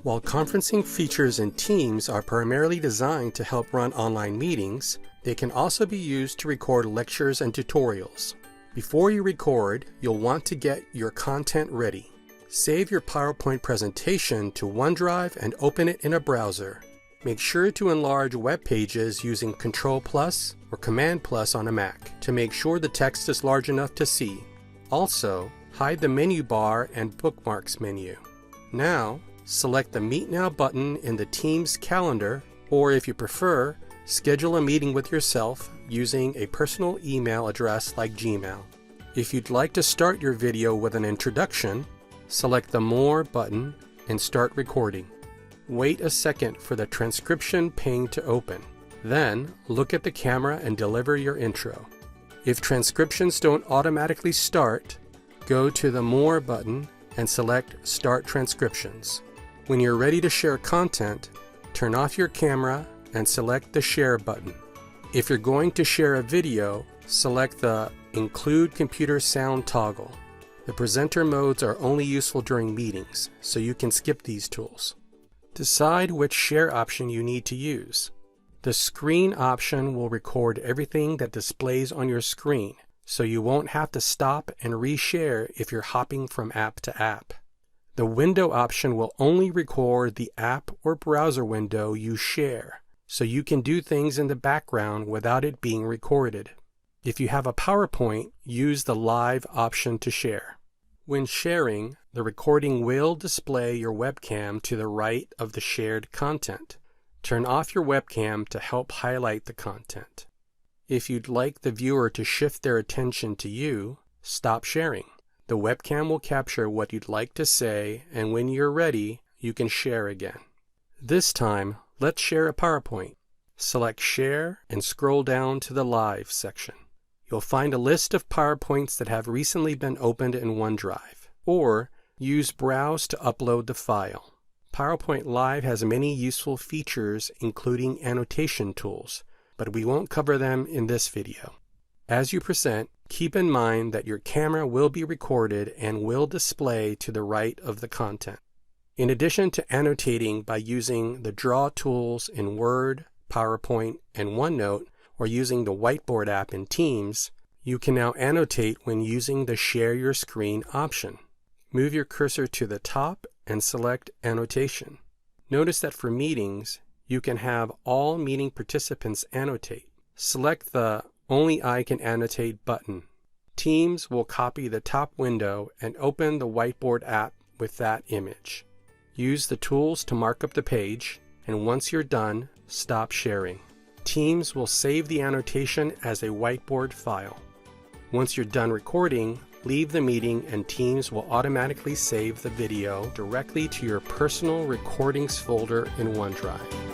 While conferencing features in Teams are primarily designed to help run online meetings, they can also be used to record lectures and tutorials. Before you record, you'll want to get your content ready. Save your PowerPoint presentation to OneDrive and open it in a browser. Make sure to enlarge web pages using Ctrl+ or Command+ on a Mac to make sure the text is large enough to see. Also, hide the menu bar and bookmarks menu. Now, select the Meet Now button in the Teams calendar, or if you prefer, schedule a meeting with yourself using a personal email address like Gmail. If you'd like to start your video with an introduction, select the More button and start recording. Wait a second for the transcription pane to open. Then, look at the camera and deliver your intro. If transcriptions don't automatically start, go to the More button and select Start Transcriptions. When you're ready to share content, turn off your camera and select the Share button. If you're going to share a video, select the Include Computer Sound toggle. The presenter modes are only useful during meetings, so you can skip these tools. Decide which share option you need to use. The Screen option will record everything that displays on your screen, so you won't have to stop and reshare if you're hopping from app to app. The Window option will only record the app or browser window you share, so you can do things in the background without it being recorded. If you have a PowerPoint, use the Live option to share. When sharing, the recording will display your webcam to the right of the shared content. Turn off your webcam to help highlight the content. If you'd like the viewer to shift their attention to you, stop sharing. The webcam will capture what you'd like to say, and when you're ready, you can share again. This time, let's share a PowerPoint. Select Share and scroll down to the Live section. You'll find a list of PowerPoints that have recently been opened in OneDrive, or use Browse to upload the file. PowerPoint Live has many useful features, including annotation tools, but we won't cover them in this video. As you present, keep in mind that your camera will be recorded and will display to the right of the content. In addition to annotating by using the Draw tools in Word, PowerPoint, and OneNote, or using the Whiteboard app in Teams, you can now annotate when using the Share Your Screen option. Move your cursor to the top and select Annotation. Notice that for meetings, you can have all meeting participants annotate. Select the Only I Can Annotate button. Teams will copy the top window and open the Whiteboard app with that image. Use the tools to mark up the page, and once you're done, stop sharing. Teams will save the annotation as a Whiteboard file. Once you're done recording, leave the meeting and Teams will automatically save the video directly to your personal recordings folder in OneDrive.